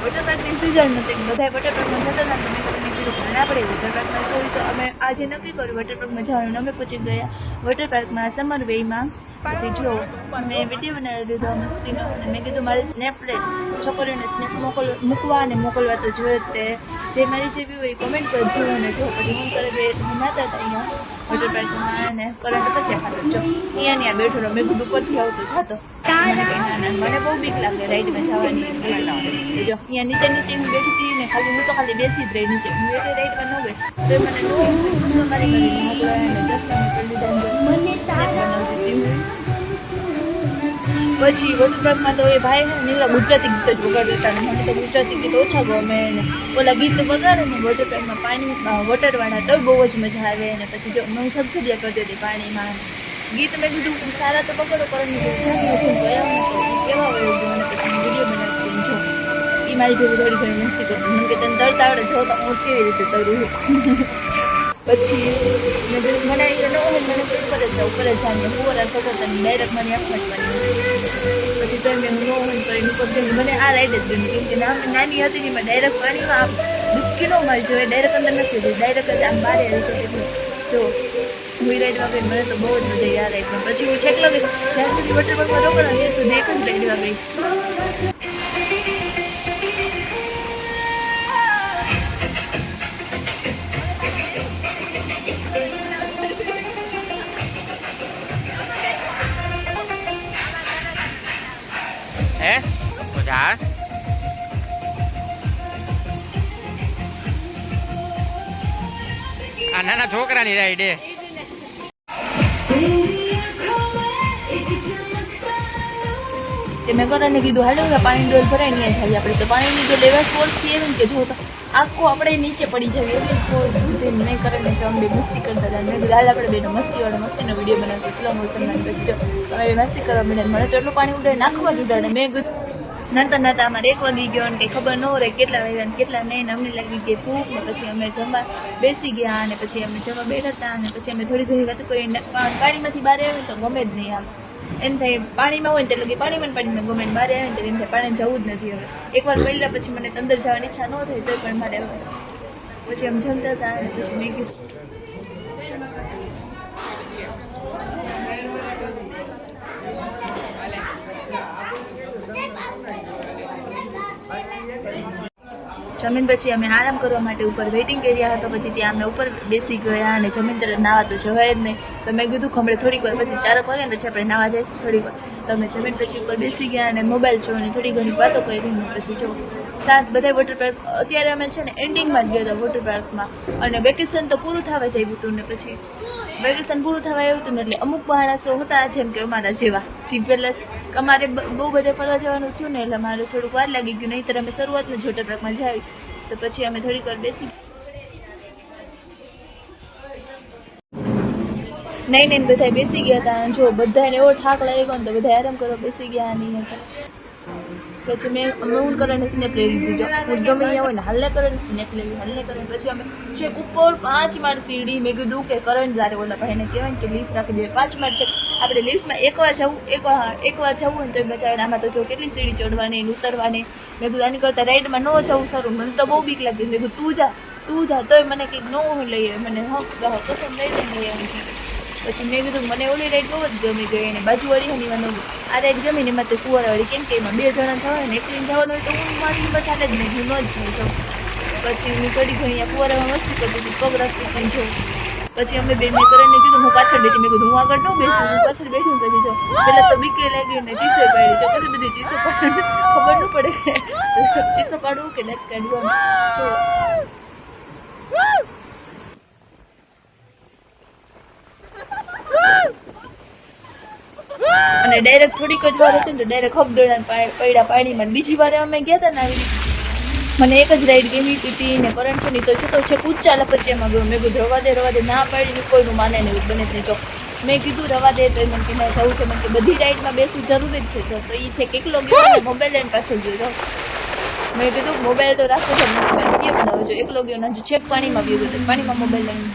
Water પાર્કની season નથી, બધા water પાર્કમાં જતા હતા. તમે તમને કીધું ઘણા પડે વોટર પાર્કમાં જોયું તો અમે આજે નક્કી કર્યું વોટર પાર્કમાં જવાનું. અમે પહોંચી ગયા વોટર પાર્કમાં સમર વેમાં. પછી જો મેં વિડીયો બનાવી દીધો મસ્તીનો અને મેં કીધું મારી સ્નેપ લે, છોકરીઓને સ્નેપ મૂકવા અને મોકલવા તો જોઈએ તે જે મારી જેવી હોય કોમેન્ટ કરજો. અને જો પછી હું કરે બે નાતા હતા અહીંયા વોટર પાર્કમાં અને કરંટ પછી ખાતો જો અહીંયા બેઠો રહ્યો. મેં કીધું ઉપરથી આવતો જાતો મને કંઈ ના મને બહુ બીક લાગે રાઈડમાં જવાની. જો અહીંયા નીચે હું બેઠી હતી ને ખાલી હું તો ખાલી બેસી જ રહી નીચે. હું એટલે રાઈડમાં ન ગઈ તો મને મારી કરીને મોકલાય અને ચશ્મા કરી દીધા. પછી વોટર પાર્કમાં તો એ ભાઈ ને નીલા ગુજરાતી ગીત જ વગાડતા હતા. મને તો ગુજરાતી ગીત ઓછા ગમે ને ઓલા ગીત વગાડે ને વોટર પાર્કમાં પાણી વોટરવાળા તો બહુ જ મજા આવે. ને પછી જો હું સબસડિયા કરતી હતી પાણીમાં. ગીત મેં કીધું સારા તો પકડો પરંતુ કેવા હોય મને પછી વિડીયો બનાવતી જો એ મારી જોડે થોડી ઘણી મસ્તી કરતી. મને કે તને તરતા આવડે જો તો હું કેવી રીતે તરું. પછી મને મને ઉપર જ જાણીએ પૂરા સપોર્ટ ડાયરેક્ટ મને આંખમાં જ પાણી. પછી તો મેં ન હોય તો એની ઉપર મને આ રાઈડ જ ગમી કેમ કે નાની હતી ને એમાં ડાયરેક્ટ પાણીમાં આમ ડૂબકી ન મારી જોઈએ. ડાયરેક્ટ અંદર નથી જતી, ડાયરેક્ટ જ આમ બહાર આવી છે. જો હું રાઈડમાં ગઈ મને તો બહુ જ મજા આવી આ રાઈડમાં. પછી હું છેકલો ગઈ જ્યાં સુધી વોટર પાર્કમાં રોકડા ત્યાં સુધી એક જ રાઈડમાં ગઈ. મજા આ નાના છોકરાની રાઈડ એ મેં કરાને કીધું હાલો પાણી ડોલ ભરાય ને જાય આપણે તો પાણીની જે લેવલ ફોર્સથી એવી કે જો આખું આપણે નીચે પડી જાય એવી ફોર્સ મેં કરીને જો અમે મસ્તી કરતા હતા. મેં કીધું હાલ આપણે બેનો મસ્તીનો વિડીયો બનાવશું સ્લો મોશનમાં. પછી જો અમે મસ્તી કરવા માંડ્યા. મને તો એટલું પાણી ઉડાડે નાખવા જ ઉડાડે. મેં નાતા અમારે 1 વાગી ગયો અને કંઈ ખબર ન રહે કેટલા વાગ્યા કેટલા નહીં ને અમને લાગી ગઈ ભૂખ ને પછી અમે જમવા બેસી ગયા. અને પછી અમે જમવા બેઠા હતા અને પછી અમે થોડી ઘણી વાતો કરીને પાણીમાંથી બહાર આવે તો ગમે જ નહીં. આમ એમ થાય પાણીમાં હોય ને એટલે કે પાણીમાં ગમે ને બહાર આવે ને એમ થાય પાણી જવું જ નથી. હવે એકવાર પહેલાં પછી મને અંદર જવાની ઈચ્છા ન થઈ તો પણ મારે પછી અમે જમતા હતા અને પછી મેં કીધું જમીન પછી અમે આરામ કરવા માટે ઉપર વેઇટિંગ એરિયા હતો. પછી ત્યાં અમે ઉપર બેસી ગયા અને જમીન તરફ નાવા તો જવાય જ નહીં. તો મેં કીધું ખમડે થોડીક વાર પછી 4 વાગે ને પછી આપણે નાવા જઈશું થોડીક વાર. તો અમે જમીન પછી ઉપર બેસી ગયા અને મોબાઈલ જોઈને થોડી ઘણી વાતો કરી. પછી જો બધા વોટર પાર્ક અત્યારે અમે છે ને એન્ડિંગમાં જ ગયા હતા વોટર પાર્કમાં. અને વેકેશન તો પૂરું થવા જ આવ્યું હતું ને પછી વેકેશન પૂરું થવા આવ્યું હતું ને એટલે અમુક માણસો હતા જેમ કે અમારા જેવા જે પહેલાં અમારે બહુ બધે ફરવા જવાનું થયું ને એટલે મારે થોડુંક વાર લાગી ગયું. નહીં તો અમે શરૂઆતમાં જ વોટર પાર્કમાં જાવી તો પછી અમે થોડીક વાર બેસી નહીં બધા બેસી ગયા હતા. જો બધાને એવો થાક લાગ્યો ને તો બધા આરામ કરવા બેસી ગયા. નહીં પછી મેં હું કરીને સ્નેપ લઈ લીધી. જો હું ગમે અહીંયા હોય ને હાલે કરીને સ્નેપ લેવી હાલે કરીને પછી અમે છેક ઉપર 5 માળ સીડી. મેં કીધું કે કરણ જારે ઓલા ભાઈને કહેવાય ને કે લિફ્ટ રાખી દે 5 માળ છે આપણે લિફ્ટમાં એકવાર જવું ને તો મજા આવે. આમાં તો જો કેટલી સીડી ચડવાની ને ઉતરવાની. મેં કીધું આની કરતાં રાઈડમાં ન જવું સારું. મને તો બહુ બીક લાગી. મેં કીધું તું જા તોય મને કંઈક નવું લઈએ મને કસમ લઈ આવી છે. પછી મેં કીધું મને ઓલી રાઈડ બહુ જ ગમી ગઈ અને બાજુવાળી હનીમાં ન આ રાઈડ ગમી ને એમાં તો કુંવારાવાળી કેમ કે એમાં 2 જણા જવાય ને એકલી જવાનું હોય તો હું મારી હિંમત ચાલે જ નહીં હું ન જ જાઉં. પછી હું થોડી ઘણી કુંવારામાં મસ્તી કરતી હતી પગ રાખતી હતી જો. પછી અમે બેન મેં કરીને કીધું હું પાછળ બેઠી. મેં કીધું હું આગળ ન બેસું હું પાછળ બેઠી. પછી જો પહેલાં તો બીકે લાગી ને ચીસો પાડી. જો કેટલી બધી ચીસો પાડી ખબર ન પડે ચીસો પાડવું કે નથી કાઢવું જો. અને ડાયરેક્ટ થોડીક જ વાર હતી ને તો ડાયરેક્ટ હબદોડા પડ્યા પાણીમાં. બીજી વાર અમે ગયા હતા ને આવી મને એક જ રાઈડ ગમી હતી ને કરંટ છે ને તો છતો છે ઊંચા લપચિયામાં ગયો. મેં કીધું રવા દે ના પાડીને કોઈનું માને નહીં બને જ નહીં. જો મેં કીધું રવા દે તો મને કે ના જવું છે. મને કે બધી રાઈડમાં બેસવું જરૂરી જ છે. જો તો એ છે કે એકલો ગયો ને મોબાઈલ લઈને પાછળ ગયો. મેં કીધું મોબાઈલ તો રાખો છો મોબાઈલ કે બનાવો છો. એકલો ગયો ના જો છેક પાણીમાં ગયો હતો પાણીમાં મોબાઈલ લઈને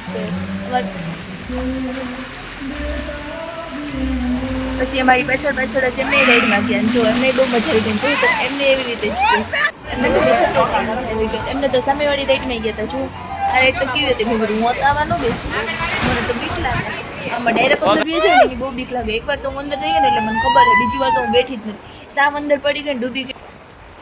પછી અમારી પાછળ પાછળ જ એમને રાઈડમાં ગયા જો એમને બહુ મજા આવી ગઈ જોયું તો એમને એવી રીતે જ થયું એમને તો મજા આવી ગઈ એમને તો સામેવાળી રાઈડમાં ગયા હતા જો આ રાઈડ તો કેવી હતી મેં કીધું હું તો આમાં ન બેસું મને તો બીક લાગે આમાં ડાયરેક્ટ અંદર બેસે ને એની બહુ બીક લાગે એકવાર તો હું અંદર રહી ને એટલે મને ખબર છે બીજી વાર તો હું બેઠી જ નથી સામ અંદર પડી ગઈ ને ડૂબી ગઈ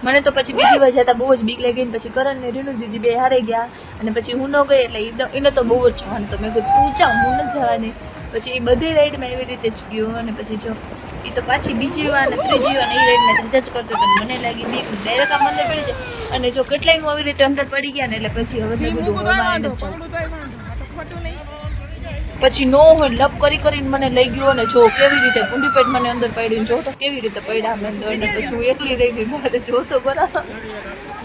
મને તો પછી બીજી વાર જતા બહુ જ બીક લાગી ને પછી કરણ ને રીનુ દીદી બે હારી ગયા અને પછી હું ન ગઈ એટલે એને તો બહુ જ જવાનું તો મેં કીધું તું જા હું નથી જવાની પછી એ બધી રાઈડમાં એવી રીતે જ ગયો અને પછી જો એ તો પાછી બીજી વાર ને ત્રીજી વાર એ રાઈડમાં જજ કરતો હતો મને લાગી બીક ડાયરેક્ટ આમ અંદર પડી જાય અને જો કેટલાય આવી રીતે અંદર પડી ગયા ને એટલે પછી હવે મેં કીધું હવે મારે નથી જવું પછી નો હોય લપ કરી કરીને મને લઈ ગયો અને જો કેવી રીતે ઊંડી પેટ મને અંદર પડ્યું જો તો કેવી રીતે પડ્યા મેં અંદર અને પછી હું એકલી રહી ગઈ મારે જો તો બરાબર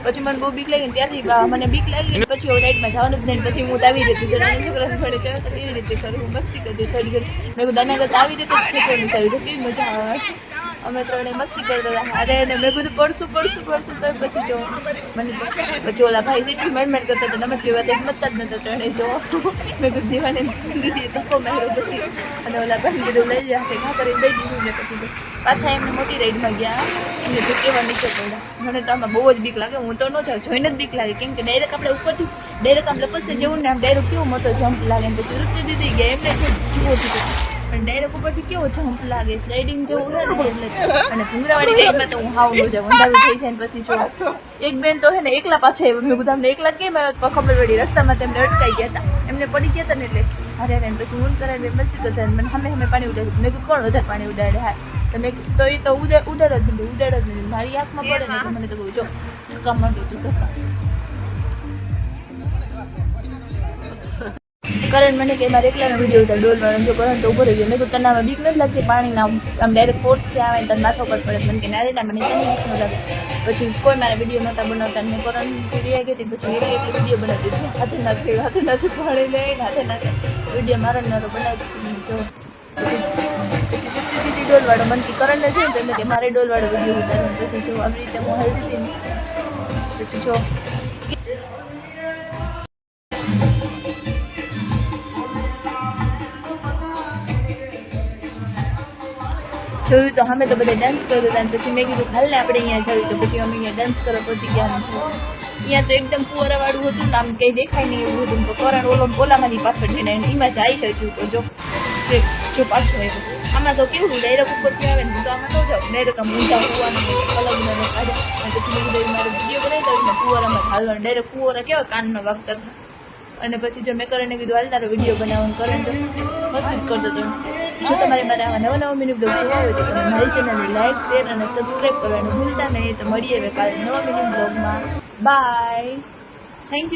પછી મને બહુ બીક લાગી ત્યાંથી મને બીક લાગી પછી હું રાઈડમાં જવાનું જ નહીં પછી હું આવી રીતે જણાની છોકરાને પડે ચાલો તો કેવી રીતે કરું હું મસ્તી કરતી થોડી ઘણી મેં કીધું દાના કરતા આવી રીતે જ ખેતરની સારી તો કેવી મજા આવે અમે ત્રણે મસ્તી કરતા હતા અરે અને મેં બધું પડશું તો પછી જો મને પછી ઓલા ભાઈ જેટલી મેડમેડ કરતા હતા નમત લેવા ત્યાં મતતા જ નતા ત્રણે જો મેં કીધું દીવાને દીદી ધક્કો માર્યો પછી અને ઓલા ભાઈ કીધું લઈ જા કે ઘા કરીને દઈ દીધું ને પછી તો પાછા એમને મોટી રાઈડમાં ગયા એમને તો કેવા નીચે પડ્યા મને તો આમાં બહુ જ બીક લાગે હું તો ન જાઉં જોઈને જ બીક લાગે કેમ કે ડાયરેક્ટ આપણે ઉપરથી ડાયરેક્ટ આમ લપસશે જેવું ને આમ ડાયરેક્ટ કેવો મોટો જમ્પ લાગે પછી વૃત્તિ દીદી ગયા એમને જો જીવો જીવો પણ ડાયરેક્ટ ઉપરથી કેવો જમ્પ લાગે સ્લાઇડિંગ જેવું છે ને એટલે અને ભૂંગરાવાળી રાઈડમાં તો હું હાવ ન જાઉં અંધારું થઈ જાય ને પછી જો એક બેન તો છે ને એકલા પાછા મેં કીધું અમને એકલા કેમ આવ્યો ખબર પડી રસ્તામાં તેમને અટકાઈ ગયા હતા એમને પડી ગયા હતા ને એટલે અરે પછી હું કરાવી મસ્તી કરતા મને સામે પાણી ઉડાડ્યું મેં કીધું કોણ વધારે પાણી ઉડાડે હા તો મેં તો એ તો ઉડાડ જ નહીં મારી આંખમાં પડે ને તો મને તો કહું જો ધક્કા માંડ્યું તું ધક્કા કરણ મને કે મારે એકલાનો વિડીયો ઉતાર ડોલવાળો જો કરણ તો ઉભો રહી ગયો મેં કીધું તને આમાં બીક નથી લાગતી પાણીના આમ ડાયરેક્ટ ફોર્સથી આવે તને માથો પર પડે મને કે ના મને તને બીક ન લાગે પછી કોઈ મારા વિડીયો નહોતા બનાવતા મેં કરણ રિયા ગઈ હતી પછી એક વિડીયો બનાવી દીધો હાથે નથી પાણી લઈને હાથે નાખે વિડીયો મારો નારો બનાવી દીધી જો પછી દીદી દીદી ડોલવાળો મનથી કરણને જોયું તો એમ કે મારે ડોલવાળો વિડીયો ઉતાર્યો પછી જો આવી રીતે હું હલતી હતી ને પછી જો જોયું તો અમે તો બધા ડાન્સ કરતા હતા અને પછી મેં કીધું હાલ ને આપણે અહીંયા જવું તો પછી અમે અહીંયા ડાન્સ કરવા પહોંચી ગયા છો અહીંયા તો એકદમ ફુવારાવાળું હતું ને આમ કંઈ દેખાય નહીં એવું હતું તો કરણ ઓલામાંથી પાછળ જઈને એમાં જાય હજુ તો જો પાછું આવ્યું આમાં તો કેવું ડાયરેક્ટ ઉપરથી આવે ને તો આમાં ન જાઉં ડાયરેક્ટ આમ ઊંધા કૂવાનું અલગ મને કાઢે અને પછી મેં કીધું મારો વિડીયો બનાવી દઉં ને ફુવારામાં હાલવાનું ડાયરેક્ટ ફુવારા કેવા કાનનો વાગતા અને પછી જો મેં કરણને કીધું હાલ તારો વિડીયો બનાવવાનું કરણ તો મસ્ત જ કરતો હતો જો તમારે મારે આવા નવા મિની બ્લોગ જોવા હોય તો તમે મારી ચેનલને લાઈક શેર અને સબસ્ક્રાઈબ કરવાનું ભૂલતા નહીં તો મળીએ હવે કાલે નવા મિની બ્લોગમાં બાય થેન્ક યુ